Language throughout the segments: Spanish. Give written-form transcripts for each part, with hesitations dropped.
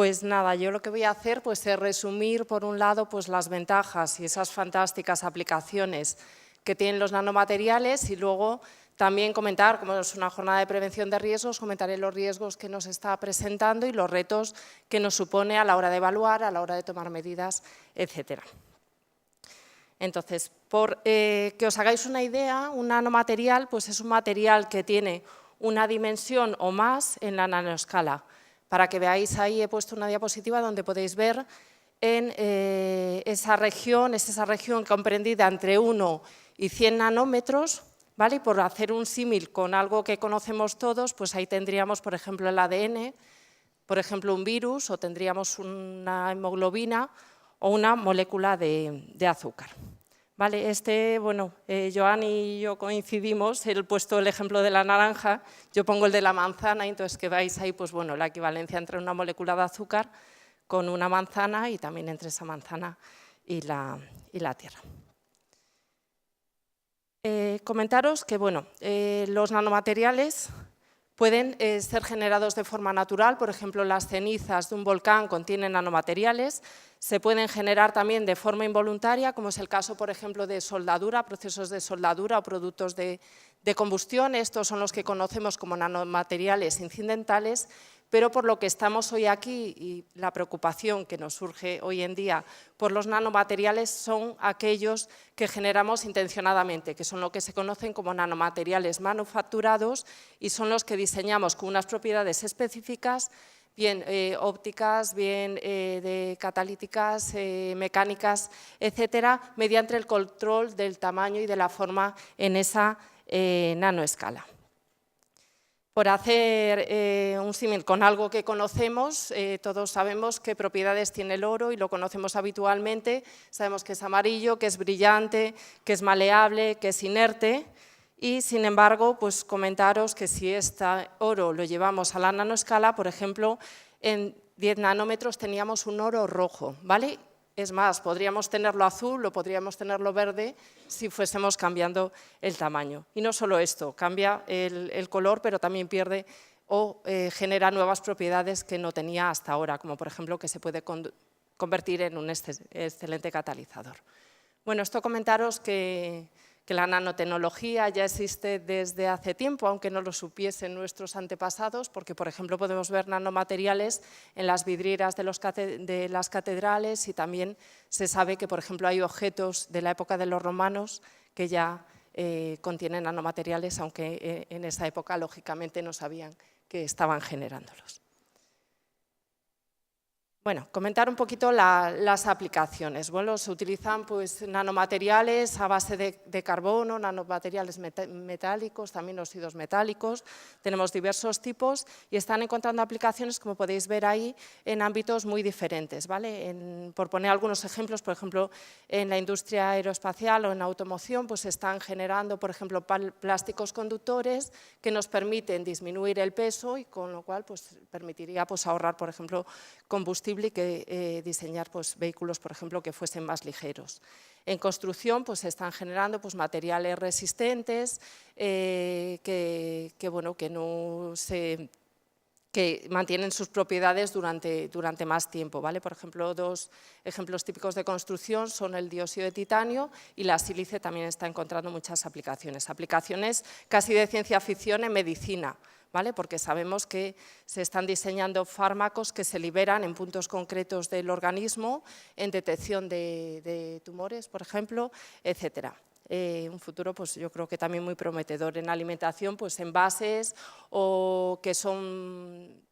Pues nada, yo lo que voy a hacer pues, es resumir, por un lado, pues, las ventajas y esas fantásticas aplicaciones que tienen los nanomateriales y luego también comentar, como es una jornada de prevención de riesgos, comentaré los riesgos que nos está presentando y los retos que nos supone a la hora de evaluar, a la hora de tomar medidas, etcétera. Entonces, por que os hagáis una idea, un nanomaterial pues, es un material que tiene una dimensión o más en la nanoescala. Para que veáis, ahí he puesto una diapositiva donde podéis ver en esa región, es esa región comprendida entre 1 y 100 nanómetros, ¿vale? Y por hacer un símil con algo que conocemos todos, pues ahí tendríamos, por ejemplo, el ADN, por ejemplo, un virus, o tendríamos una hemoglobina o una molécula de azúcar. Vale, bueno, Joan y yo coincidimos, él ha puesto el ejemplo de la naranja, yo pongo el de la manzana, entonces que veáis ahí, pues bueno, la equivalencia entre una molécula de azúcar con una manzana y también entre esa manzana y la Tierra. Comentaros que, bueno, los nanomateriales pueden ser generados de forma natural, por ejemplo, las cenizas de un volcán contienen nanomateriales, se pueden generar también de forma involuntaria, como es el caso, por ejemplo, de soldadura, procesos de soldadura o productos de combustión. Estos son los que conocemos como nanomateriales incidentales, pero por lo que estamos hoy aquí y la preocupación que nos surge hoy en día por los nanomateriales son aquellos que generamos intencionadamente, que son lo que se conocen como nanomateriales manufacturados y son los que diseñamos con unas propiedades específicas, bien ópticas, bien de catalíticas, mecánicas, etcétera, mediante el control del tamaño y de la forma en esa nanoescala. Por hacer un símil con algo que conocemos, todos sabemos qué propiedades tiene el oro y lo conocemos habitualmente, sabemos que es amarillo, que es brillante, que es maleable, que es inerte y, sin embargo, pues comentaros que si este oro lo llevamos a la nanoescala, por ejemplo, en 10 nanómetros teníamos un oro rojo, ¿vale? Es más, podríamos tenerlo azul o podríamos tenerlo verde si fuésemos cambiando el tamaño. Y no solo esto, cambia el color, pero también pierde o genera nuevas propiedades que no tenía hasta ahora, como por ejemplo que se puede convertir en un excelente catalizador. Bueno, esto comentaros que la nanotecnología ya existe desde hace tiempo, aunque no lo supiesen nuestros antepasados, porque, por ejemplo, podemos ver nanomateriales en las vidrieras de las catedrales y también se sabe que, por ejemplo, hay objetos de la época de los romanos que ya contienen nanomateriales, aunque en esa época, lógicamente, no sabían que estaban generándolos. Bueno, comentar un poquito las aplicaciones. Bueno, se utilizan pues, nanomateriales a base de carbono, nanomateriales metálicos, también óxidos metálicos. Tenemos diversos tipos y están encontrando aplicaciones, como podéis ver ahí, en ámbitos muy diferentes, ¿vale? Por poner algunos ejemplos, por ejemplo, en la industria aeroespacial o en automoción, pues se están generando, por ejemplo, plásticos conductores que nos permiten disminuir el peso y con lo cual pues, permitiría pues, ahorrar, por ejemplo, combustible y que diseñar pues, vehículos, por ejemplo, que fuesen más ligeros. En construcción pues, se están generando pues, materiales resistentes que mantienen sus propiedades durante más tiempo, ¿vale? Por ejemplo, dos ejemplos típicos de construcción son el dióxido de titanio y la sílice también está encontrando muchas aplicaciones. Aplicaciones casi de ciencia ficción en medicina, ¿vale? Porque sabemos que se están diseñando fármacos que se liberan en puntos concretos del organismo en detección de tumores, por ejemplo, etcétera. Un futuro, pues yo creo que también muy prometedor en alimentación, pues envases o que son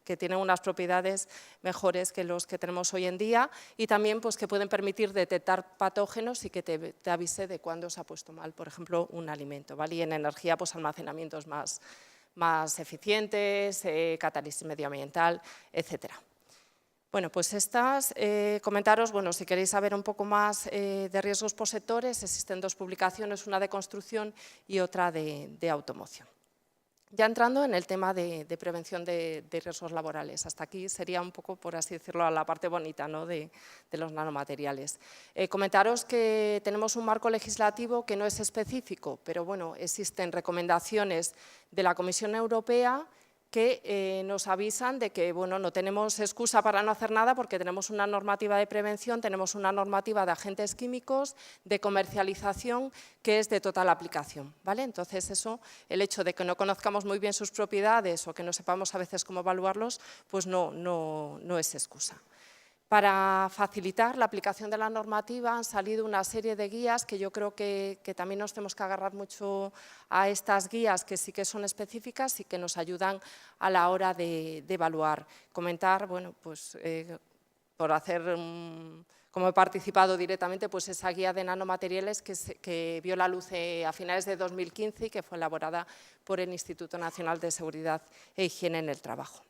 que tienen unas propiedades mejores que los que tenemos hoy en día y también pues, que pueden permitir detectar patógenos y que te avise de cuándo se ha puesto mal, por ejemplo, un alimento, ¿vale? Y en energía, pues almacenamientos más eficientes, catálisis medioambiental, etcétera. Bueno, pues comentaros, bueno, si queréis saber un poco más de riesgos por sectores, existen dos publicaciones, una de construcción y otra de automoción. Ya entrando en el tema de prevención de riesgos laborales, hasta aquí sería un poco, por así decirlo, la parte bonita, ¿no? de los nanomateriales. Comentaros que tenemos un marco legislativo que no es específico, pero bueno, existen recomendaciones de la Comisión Europea que nos avisan de que bueno, no tenemos excusa para no hacer nada porque tenemos una normativa de prevención, tenemos una normativa de agentes químicos, de comercialización, que es de total aplicación, ¿vale? Entonces eso, el hecho de que no conozcamos muy bien sus propiedades o que no sepamos a veces cómo evaluarlos, pues no es excusa. Para facilitar la aplicación de la normativa han salido una serie de guías que yo creo que también nos tenemos que agarrar mucho a estas guías que sí que son específicas y que nos ayudan a la hora de evaluar. Comentar, bueno, pues por hacer, como he participado directamente, pues esa guía de nanomateriales que vio la luz a finales de 2015 y que fue elaborada por el Instituto Nacional de Seguridad e Higiene en el Trabajo.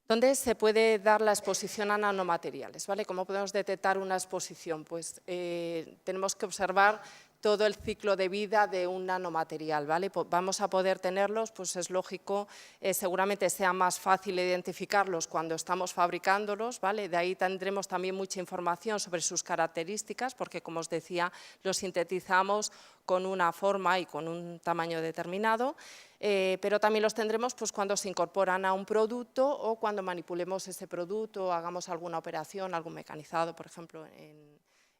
¿Dónde se puede dar la exposición a nanomateriales? ¿Vale? ¿Cómo podemos detectar una exposición? Pues tenemos que observar todo el ciclo de vida de un nanomaterial, ¿vale? Vamos a poder tenerlos, pues es lógico, seguramente sea más fácil identificarlos cuando estamos fabricándolos, ¿vale? De ahí tendremos también mucha información sobre sus características, porque como os decía, los sintetizamos con una forma y con un tamaño determinado, pero también los tendremos pues, cuando se incorporan a un producto o cuando manipulemos ese producto o hagamos alguna operación, algún mecanizado, por ejemplo,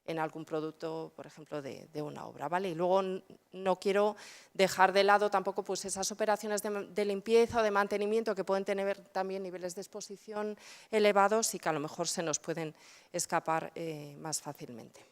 en algún producto, por ejemplo, de una obra, ¿vale? Y luego no quiero dejar de lado tampoco pues, esas operaciones de limpieza o de mantenimiento que pueden tener también niveles de exposición elevados y que a lo mejor se nos pueden escapar más fácilmente.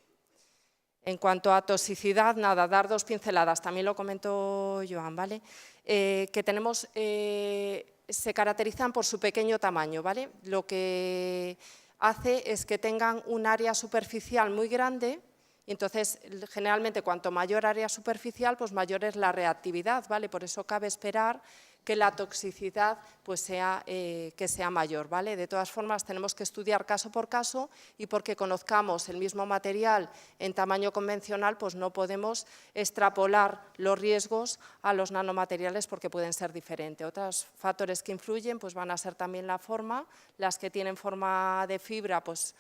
En cuanto a toxicidad, nada, dar dos pinceladas, también lo comentó Joan, ¿vale? Que tenemos, se caracterizan por su pequeño tamaño, ¿vale? Lo que hace es que tengan un área superficial muy grande y entonces generalmente cuanto mayor área superficial, pues mayor es la reactividad, ¿vale? Por eso cabe esperar que la toxicidad pues que sea mayor, ¿vale? De todas formas, tenemos que estudiar caso por caso y porque conozcamos el mismo material en tamaño convencional, pues no podemos extrapolar los riesgos a los nanomateriales porque pueden ser diferentes. Otros factores que influyen pues van a ser también la forma, las que tienen forma de fibra, pues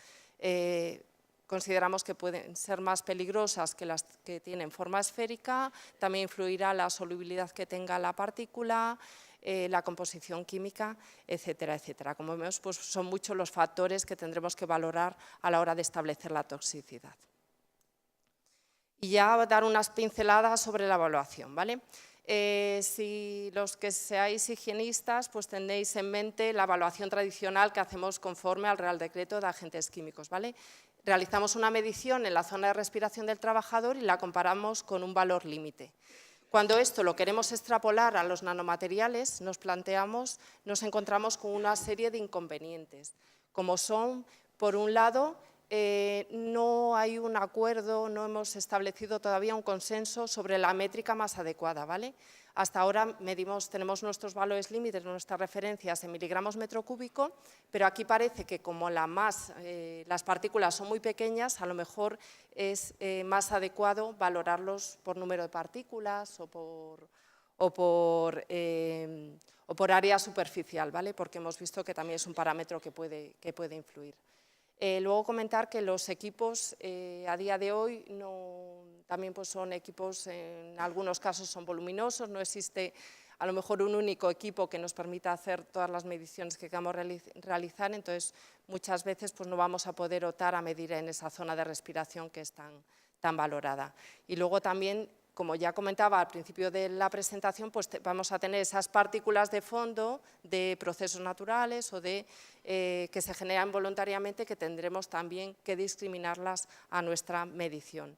consideramos que pueden ser más peligrosas que las que tienen forma esférica, también influirá la solubilidad que tenga la partícula, la composición química, etcétera, etcétera. Como vemos, pues son muchos los factores que tendremos que valorar a la hora de establecer la toxicidad. Y ya dar unas pinceladas sobre la evaluación, ¿vale? Si los que seáis higienistas, pues tenéis en mente la evaluación tradicional que hacemos conforme al Real Decreto de Agentes Químicos, ¿vale? Realizamos una medición en la zona de respiración del trabajador y la comparamos con un valor límite. Cuando esto lo queremos extrapolar a los nanomateriales, nos encontramos con una serie de inconvenientes, como son, por un lado, no hay un acuerdo, no hemos establecido todavía un consenso sobre la métrica más adecuada, ¿vale? Hasta ahora tenemos nuestros valores límites, nuestras referencias en miligramos metro cúbico, pero aquí parece que como las partículas son muy pequeñas, a lo mejor es más adecuado valorarlos por número de partículas o por área superficial, ¿vale? Porque hemos visto que también es un parámetro que puede influir. Luego comentar que los equipos a día de hoy también pues son equipos, en algunos casos son voluminosos, no existe a lo mejor un único equipo que nos permita hacer todas las mediciones que queramos realizar, entonces muchas veces pues no vamos a poder optar a medir en esa zona de respiración que es tan valorada. Y luego también, como ya comentaba al principio de la presentación, pues vamos a tener esas partículas de fondo de procesos naturales o que se generan voluntariamente que tendremos también que discriminarlas a nuestra medición.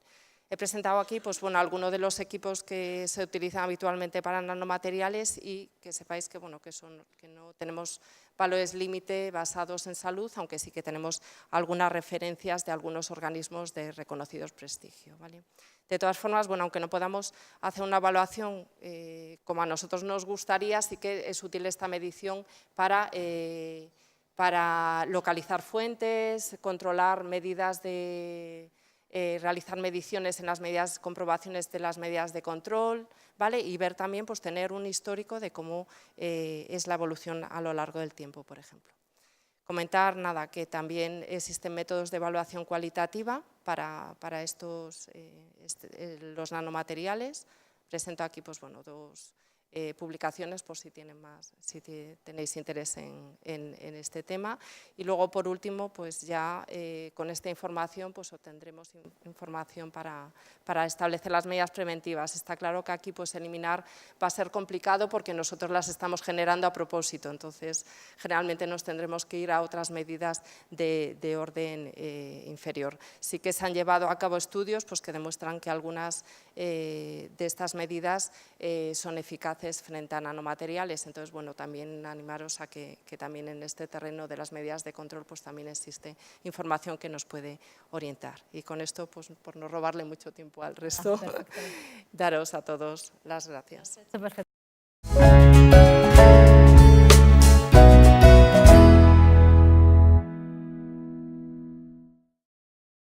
He presentado aquí pues, bueno, algunos de los equipos que se utilizan habitualmente para nanomateriales y que sepáis que no tenemos valores límite basados en salud, aunque sí que tenemos algunas referencias de algunos organismos de reconocidos prestigio, ¿vale? De todas formas, bueno, aunque no podamos hacer una evaluación como a nosotros nos gustaría, sí que es útil esta medición para localizar fuentes, controlar medidas realizar mediciones en las comprobaciones de las medidas de control, ¿vale? Y ver también, pues tener un histórico de cómo es la evolución a lo largo del tiempo, por ejemplo. Comentar, nada, que también existen métodos de evaluación cualitativa para los nanomateriales. Presento aquí, pues bueno, dos publicaciones por si tenéis interés en este tema. Y luego, por último, pues ya con esta información pues obtendremos información para establecer las medidas preventivas. Está claro que aquí pues eliminar va a ser complicado porque nosotros las estamos generando a propósito, entonces generalmente nos tendremos que ir a otras medidas de orden inferior. Sí que se han llevado a cabo estudios pues, que demuestran que algunas de estas medidas son eficaces frente a nanomateriales, entonces bueno, también animaros a que también en este terreno de las medidas de control pues también existe información que nos puede orientar. Y con esto, pues por no robarle mucho tiempo al resto, daros a todos las gracias. Perfecto.